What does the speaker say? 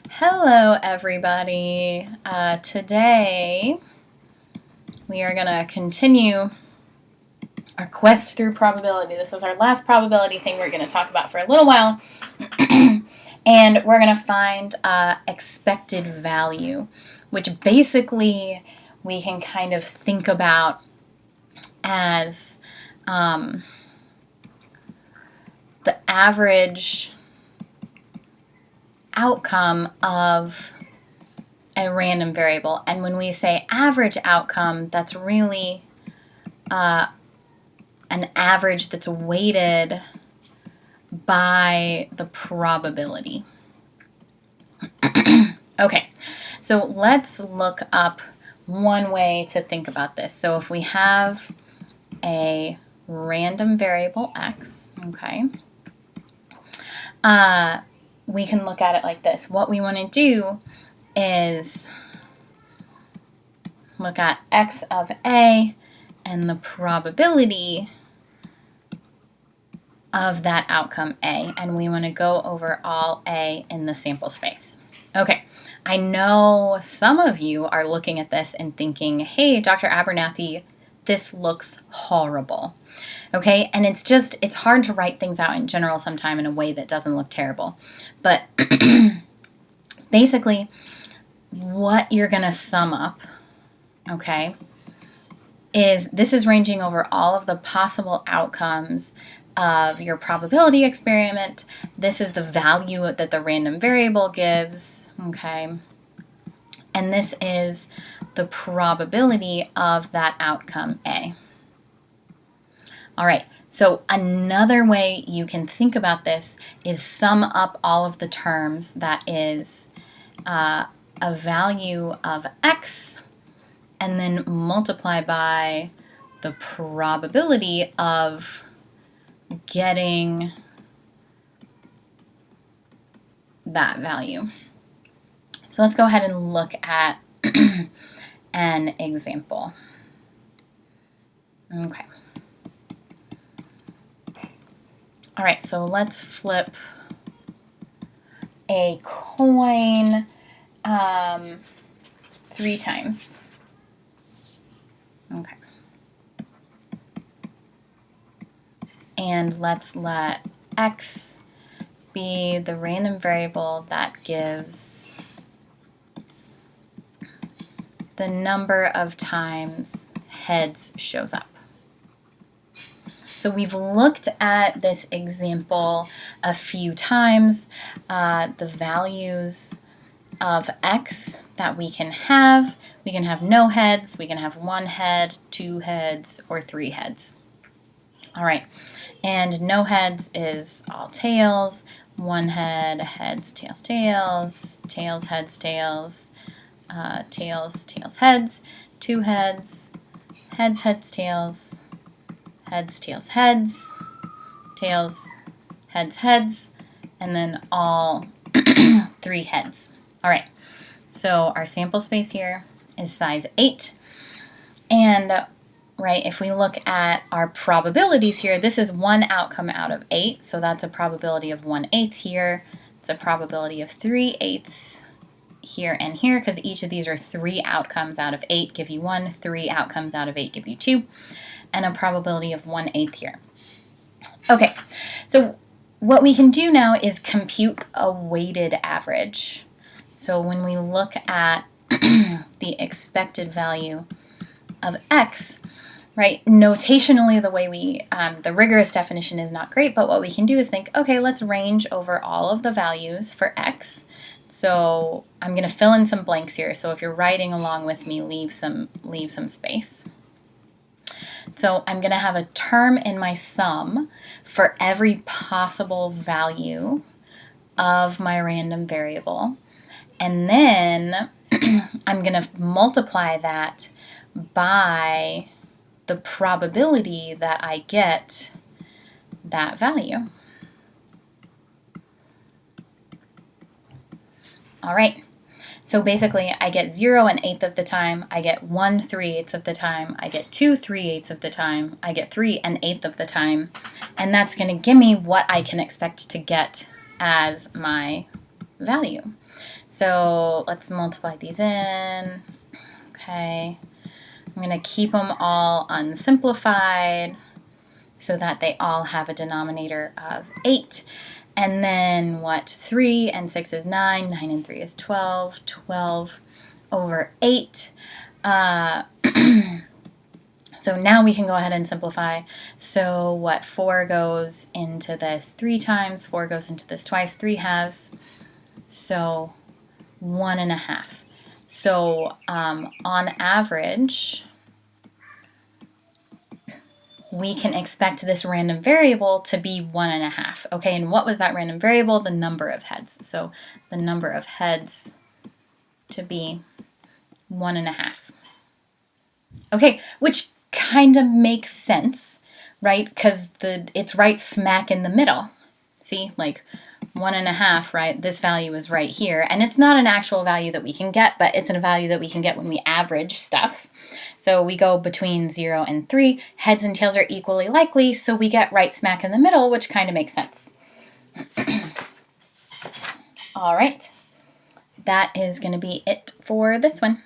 Hello, everybody. Today we are going to continue our quest through probability. This is our last probability thing we're going to talk about for a little while. And we're going to find expected value, which basically we can kind of think about as the average outcome of a random variable. And when we say average outcome, that's really an average that's weighted by the probability. Okay, so let's look up one way to think about this. So if we have a random variable x, okay, we can look at it like this. What we want to do is look at x of a and the probability of that outcome a, and we want to go over all a in the sample space. Okay, I know some of you are looking at this and thinking, hey, Dr. Abernathy, this looks horrible. Okay, and it's hard to write things out in general sometime in a way that doesn't look terrible. But basically, what you're going to sum up, okay, is this is ranging over all of the possible outcomes of your probability experiment. This is the value that the random variable gives, okay, and this is the probability of that outcome A. All right, so another way you can think about this is sum up all of the terms, that is a value of x, and then multiply by the probability of getting that value. So let's go ahead and look at an example. Okay. All right, so let's flip a coin 3 times. Okay. And let's let x be the random variable that gives the number of times heads shows up. So we've looked at this example a few times. The values of x that we can have no heads, we can have 1 head, 2 heads, or 3 heads. All right, and no heads is all tails, 1 head, heads, tails, tails, tails, heads, tails, tails, tails, heads, 2 heads, heads, heads, tails, heads, tails, heads, tails, heads, heads, and then all 3 heads. All right, so our sample space here is size 8, and right, if we look at our probabilities here, this is 1 outcome out of 8, so that's a probability of 1/8 here. It's a probability of 3/8 here and here, because each of these are 3 outcomes out of 8 give you 1, 3 outcomes out of 8 give you 2, and a probability of 1/8 here. Okay, so what we can do now is compute a weighted average. So when we look at the expected value of x, right, notationally the way we, the rigorous definition is not great, but what we can do is think, okay, let's range over all of the values for x. So I'm going to fill in some blanks here, so if you're writing along with me, leave some space. So I'm going to have a term in my sum for every possible value of my random variable. And then I'm going to multiply that by the probability that I get that value. All right. So basically, I get 0 1/8 of the time, I get 1 3/8 of the time, I get 2 3/8 of the time, I get 3 1/8 of the time, and that's going to give me what I can expect to get as my value. So let's multiply these in. Okay, I'm going to keep them all unsimplified so that they all have a denominator of 8. And then what? 3 and 6 is 9. 9 and 3 is 12. 12 over 8. So now we can go ahead and simplify. So what? 4 goes into this 3 times. 4 goes into this twice. 3 halves. So 1.5. So on average, we can expect this random variable to be 1.5. Okay, and what was that random variable? The number of heads. So the number of heads to be 1.5. Okay, which kind of makes sense, right? Because it's right smack in the middle. See, like 1.5, right? This value is right here. And it's not an actual value that we can get, but it's a value that we can get when we average stuff. So we go between 0 and 3. Heads and tails are equally likely, so we get right smack in the middle, which kind of makes sense. All right. That is going to be it for this one.